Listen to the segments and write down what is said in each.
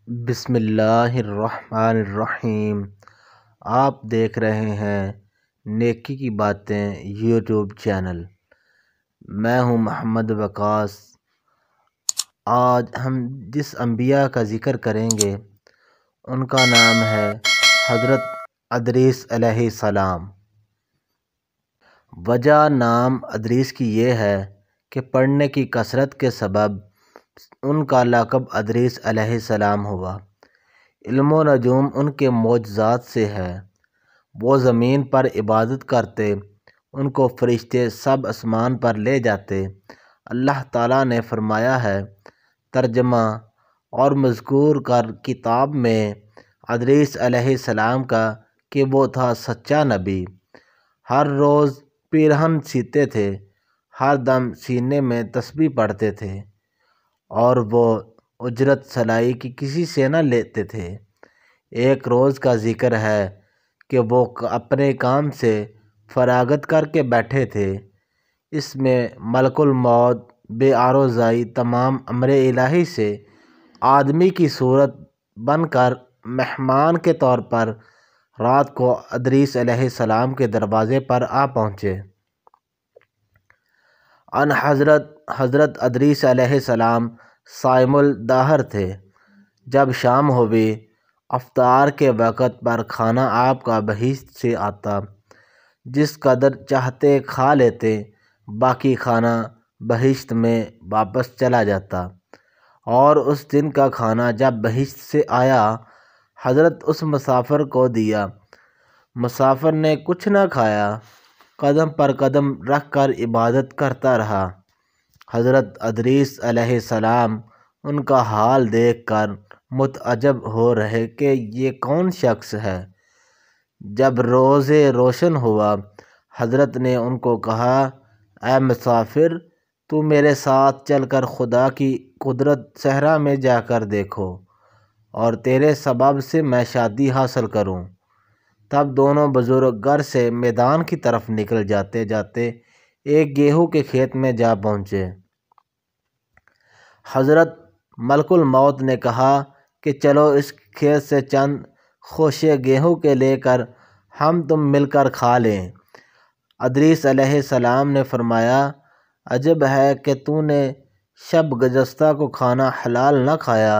بسم اللہ الرحمن الرحیم۔ آپ دیکھ رہے ہیں نیکی کی باتیں یوٹیوب چینل۔ میں ہوں محمد وقاص۔ آج ہم جس انبیاء کا ذکر کریں گے ان کا نام ہے حضرت ادریس علیہ السلام۔ وجہ نام ادریس کی یہ ہے کہ پڑھنے کی کثرت کے سبب ان کا لقب ادریس علیہ السلام ہوا۔ علم و نجوم ان کے معجزات سے ہے۔ وہ زمین پر عبادت کرتے، ان کو فرشتے سب آسمان پر لے جاتے۔ اللہ تعالیٰ نے فرمایا ہے ترجمہ اور مذکور کر کتاب میں ادریس علیہ السلام کا کہ وہ تھا سچا نبی۔ ہر روز پیرہن سیتے تھے، ہر دم سینے میں تسبیح پڑھتے تھے، اور وہ اجرت سلائی کی کسی سے نہ لیتے تھے۔ ایک روز کا ذکر ہے کہ وہ اپنے کام سے فراغت کر کے بیٹھے تھے۔ اس میں ملک الموت بے آروزائی تمام امر الہی سے آدمی کی صورت بن کر مہمان کے طور پر رات کو ادریس علیہ السلام کے دروازے پر آ پہنچے۔ ان حضرت ادریس علیہ السلام صائم الدہر تھے۔ جب شام ہوئی، افطار کے وقت پر کھانا آپ کا بہشت سے آتا، جس قدر چاہتے کھا لیتے، باقی کھانا بہشت میں واپس چلا جاتا۔ اور اس دن کا کھانا جب بہشت سے آیا، حضرت اس مسافر کو دیا۔ مسافر نے کچھ نہ کھایا، قدم پر قدم رکھ کر عبادت کرتا رہا۔ حضرت ادریس علیہ السلام ان کا حال دیکھ کر متعجب ہو رہے کہ یہ کون شخص ہے۔ جب روز روشن ہوا، حضرت نے ان کو کہا، اے مسافر، تو میرے ساتھ چل کر خدا کی قدرت صحرا میں جا کر دیکھو، اور تیرے سبب سے میں شادی حاصل کروں۔ تب دونوں بزرگ گھر سے میدان کی طرف نکل جاتے جاتے ایک گیہوں کے کھیت میں جا پہنچے۔ حضرت ملک الموت نے کہا کہ چلو اس کھیت سے چند خوشے گیہوں کے لے کر ہم تم مل کر کھا لیں۔ ادریس علیہ السلام نے فرمایا، عجب ہے کہ تو نے شب گزشتہ کو کھانا حلال نہ کھایا،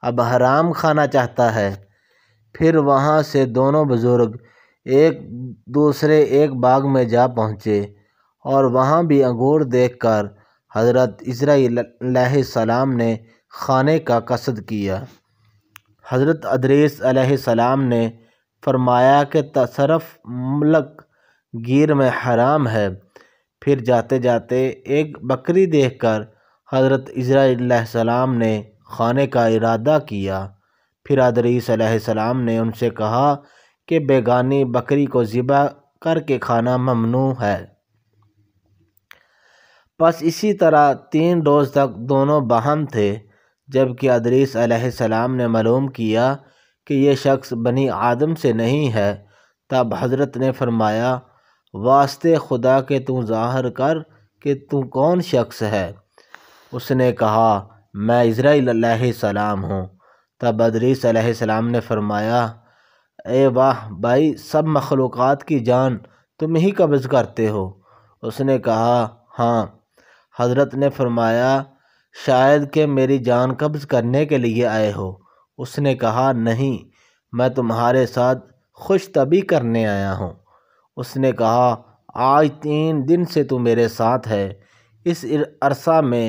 اب حرام کھانا چاہتا ہے۔ پھر وہاں سے دونوں بزرگ ایک باغ میں جا پہنچے، اور وہاں بھی انگور دیکھ کر حضرت اسرائیل علیہ السلام نے کھانے کا قصد کیا۔ حضرت ادریس علیہ السلام نے فرمایا کہ تصرف ملک گیر میں حرام ہے۔ پھر جاتے جاتے ایک بکری دیکھ کر حضرت اسرائیل علیہ السلام نے کھانے کا ارادہ کیا۔ پھر ادریس علیہ السلام نے ان سے کہا کہ بیگانی بکری کو ذبح کر کے کھانا ممنوع ہے۔ بس اسی طرح 3 روز تک دونوں باہم تھے، جبکہ ادریس علیہ السلام نے معلوم کیا کہ یہ شخص بنی آدم سے نہیں ہے۔ تب حضرت نے فرمایا، واسطے خدا کے تو ظاہر کر کہ تو کون شخص ہے۔ اس نے کہا، میں اسرائیل علیہ السلام ہوں۔ تب ادریس علیہ السلام نے فرمایا، اے واہ بھائی، سب مخلوقات کی جان تم ہی قبض کرتے ہو۔ اس نے کہا، ہاں۔ حضرت نے فرمایا، شاید کہ میری جان قبض کرنے کے لیے آئے ہو۔ اس نے کہا، نہیں، میں تمہارے ساتھ خوش طبعی کرنے آیا ہوں۔ اس نے کہا، آج 3 دن سے تو میرے ساتھ ہے، اس عرصہ میں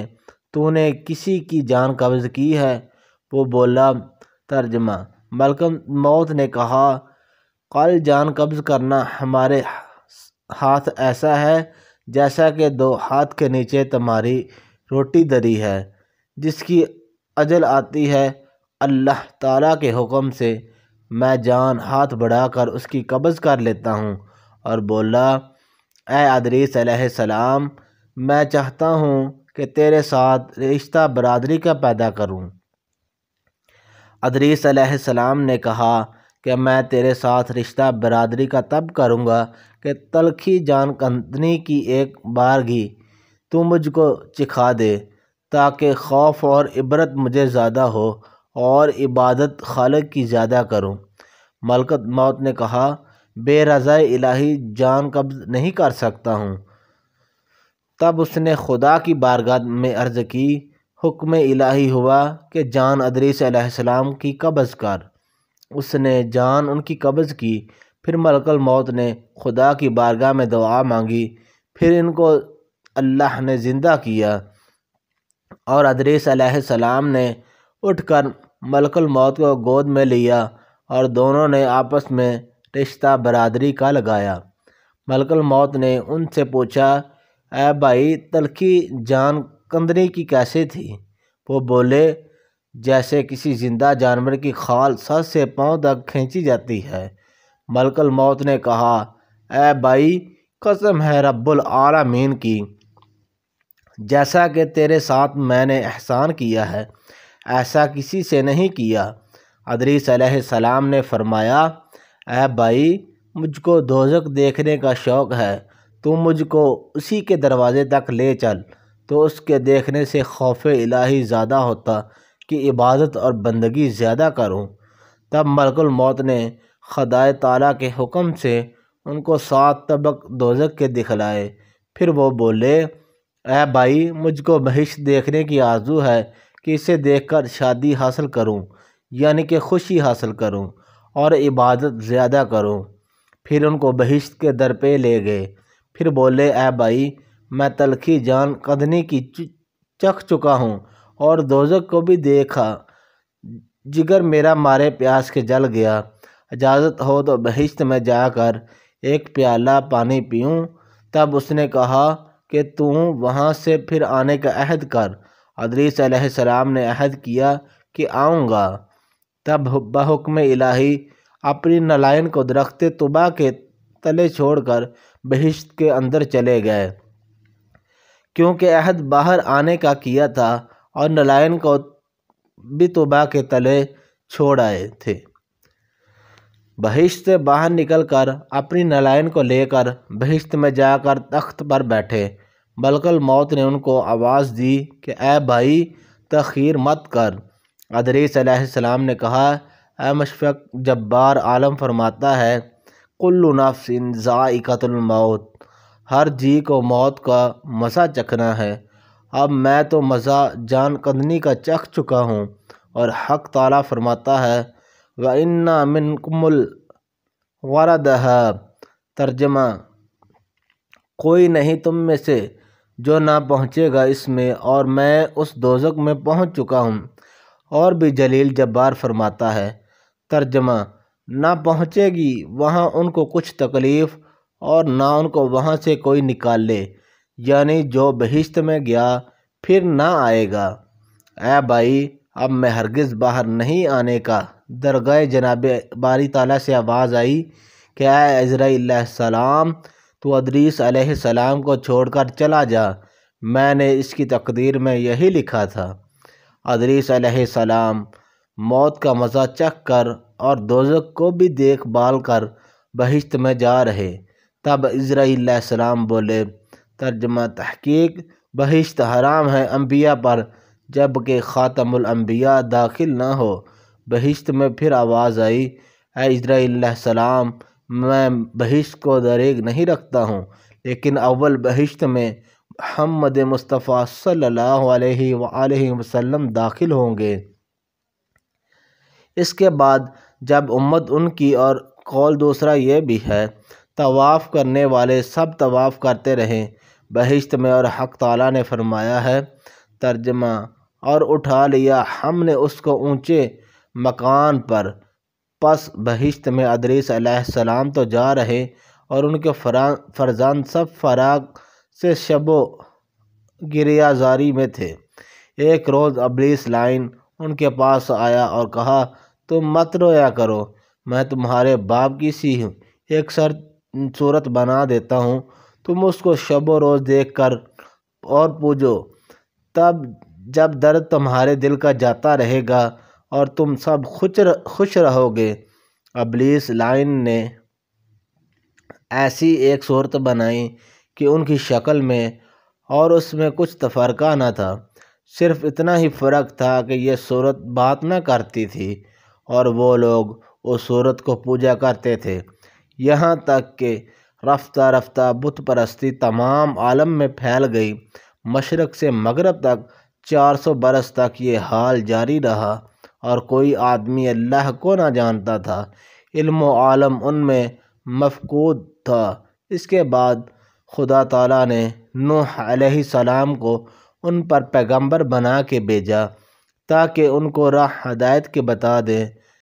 تو نے کسی کی جان قبض کی ہے؟ وہ بولا، ترجمہ ملک موت نے کہا، کل جان قبض کرنا ہمارے ہاتھ ایسا ہے جیسا کہ 2 ہاتھ کے نیچے تمہاری روٹی دری ہے۔ جس کی اجل آتی ہے اللہ تعالیٰ کے حکم سے میں جان ہاتھ بڑھا کر اس کی قبض کر لیتا ہوں، اور بولا، اے ادریس علیہ السلام، میں چاہتا ہوں کہ تیرے ساتھ رشتہ برادری کا پیدا کروں۔ ادریس علیہ السلام نے کہا کہ میں تیرے ساتھ رشتہ برادری کا تب کروں گا کہ تلخی جان کندنی کی ایک بارگی تو مجھ کو چکھا دے، تاکہ خوف اور عبرت مجھے زیادہ ہو اور عبادت خالق کی زیادہ کروں۔ ملکت موت نے کہا، بے رضائے الہی جان قبض نہیں کر سکتا ہوں۔ تب اس نے خدا کی بارگاہ میں عرض کی، حکم الہی ہوا کہ جان ادریس علیہ السلام کی قبض کر۔ اس نے جان ان کی قبض کی۔ پھر ملک الموت نے خدا کی بارگاہ میں دعا مانگی، پھر ان کو اللہ نے زندہ کیا، اور ادریس علیہ السلام نے اٹھ کر ملک الموت کو گود میں لیا اور دونوں نے آپس میں رشتہ برادری کا لگایا۔ ملک الموت نے ان سے پوچھا، اے بھائی، تلخی جان کندنی کی کیسے تھی؟ وہ بولے، جیسے کسی زندہ جانور کی کھال سر سے پاؤں تک کھینچی جاتی ہے۔ ملک الموت نے کہا، اے بھائی، قسم ہے رب العالمین کی، جیسا کہ تیرے ساتھ میں نے احسان کیا ہے ایسا کسی سے نہیں کیا۔ ادریس علیہ السلام نے فرمایا، اے بھائی، مجھ کو دوزخ دیکھنے کا شوق ہے، تو مجھ کو اسی کے دروازے تک لے چل، تو اس کے دیکھنے سے خوف الہی زیادہ ہوتا کہ عبادت اور بندگی زیادہ کروں۔ تب ملک الموت نے خدائے تعالیٰ کے حکم سے ان کو 7 طبق دوزخ کے دکھلائے۔ پھر وہ بولے، اے بھائی، مجھ کو بہشت دیکھنے کی آرزو ہے کہ اسے دیکھ کر شادی حاصل کروں، یعنی کہ خوشی حاصل کروں اور عبادت زیادہ کروں۔ پھر ان کو بہشت کے در پہ لے گئے۔ پھر بولے، اے بھائی، میں تلخی جان قدنی کی چکھ چکا ہوں اور دوزخ کو بھی دیکھا، جگر میرا مارے پیاس کے جل گیا۔ اجازت ہو تو بہشت میں جا کر ایک پیالہ پانی پیوں۔ تب اس نے کہا کہ تو وہاں سے پھر آنے کا عہد کر۔ ادریس علیہ السلام نے عہد کیا کہ آؤں گا۔ تب بحکم الہی اپنی نالین کو درخت طوبیٰ کے تلے چھوڑ کر بہشت کے اندر چلے گئے، کیونکہ عہد باہر آنے کا کیا تھا اور نالین کو بھی طوبیٰ کے تلے چھوڑ آئے تھے۔ بہشت سے باہر نکل کر اپنی نالین کو لے کر بہشت میں جا کر تخت پر بیٹھے۔ ملک الموت نے ان کو آواز دی کہ اے بھائی، تاخیر مت کر۔ ادریس علیہ السلام نے کہا، اے مشفق جبار عالم فرماتا ہے، کل نفس ذائقۃ الموت، ہر جی کو موت کا مزہ چکھنا ہے۔ اب میں تو مزہ جان قدنی کا چکھ چکا ہوں۔ اور حق تعالیٰ فرماتا ہے، وَإِنَّ مِنْكُمُ الْوَارِدَهَا، ترجمہ، کوئی نہیں تم میں سے جو نہ پہنچے گا اس میں، اور میں اس دوزخ میں پہنچ چکا ہوں۔ اور بھی جلیل جبار فرماتا ہے، ترجمہ، نہ پہنچے گی وہاں ان کو کچھ تکلیف اور نہ ان کو وہاں سے کوئی نکال لے، یعنی جو بہشت میں گیا پھر نہ آئے گا۔ اے بھائی، اب میں ہرگز باہر نہیں آنے کا۔ درگاہ جناب باری تعالیٰ سے آواز آئی کہ اے عزرائیل علیہ السلام، تو ادریس علیہ السلام کو چھوڑ کر چلا جا، میں نے اس کی تقدیر میں یہی لکھا تھا۔ ادریس علیہ السلام موت کا مزہ چکھ کر اور دوزخ کو بھی دیکھ بھال کر بہشت میں جا رہے۔ تب عزرائیل علیہ السلام بولے، ترجمہ، تحقیق بہشت حرام ہے انبیاء پر جب کہ خاتم الانبیاء داخل نہ ہو۔ بہشت میں پھر آواز آئی، اے عزرائیل علیہ السلام، میں بہشت کو دریغ نہیں رکھتا ہوں، لیکن اول بہشت میں محمد مصطفیٰ صلی اللہ علیہ وآلہ وسلم داخل ہوں گے۔ اس کے بعد جب امت ان کی، اور قول دوسرا یہ بھی ہے، طواف کرنے والے سب طواف کرتے رہیں بہشت میں، اور حق تعالیٰ نے فرمایا ہے، ترجمہ، اور اٹھا لیا ہم نے اس کو اونچے مکان پر۔ پس بہشت میں ادریس علیہ السلام تو جا رہے اور ان کے فرزند سب فراغ سے شب و گریہ زاری میں تھے۔ ایک روز ابلیس لعین ان کے پاس آیا اور کہا، تم مت رویا کرو، میں تمہارے باپ کی سی ایک صورت بنا دیتا ہوں، تم اس کو شب و روز دیکھ کر اور پوجو، تب جب درد تمہارے دل کا جاتا رہے گا اور تم سب خوش رہو گے۔ ابلیس لعین نے ایسی ایک صورت بنائی کہ ان کی شکل میں اور اس میں کچھ تفرقہ نہ تھا۔ صرف اتنا ہی فرق تھا کہ یہ صورت بات نہ کرتی تھی اور وہ لوگ اس صورت کو پوجا کرتے تھے، یہاں تک کہ رفتہ رفتہ بت پرستی تمام عالم میں پھیل گئی۔ مشرق سے مغرب تک 400 برس تک یہ حال جاری رہا اور کوئی آدمی اللہ کو نہ جانتا تھا۔ علم و عالم ان میں مفقود تھا۔ اس کے بعد خدا تعالیٰ نے نوح علیہ السلام کو ان پر پیغمبر بنا کے بھیجا تاکہ ان کو راہ ہدایت کی بتا دیں۔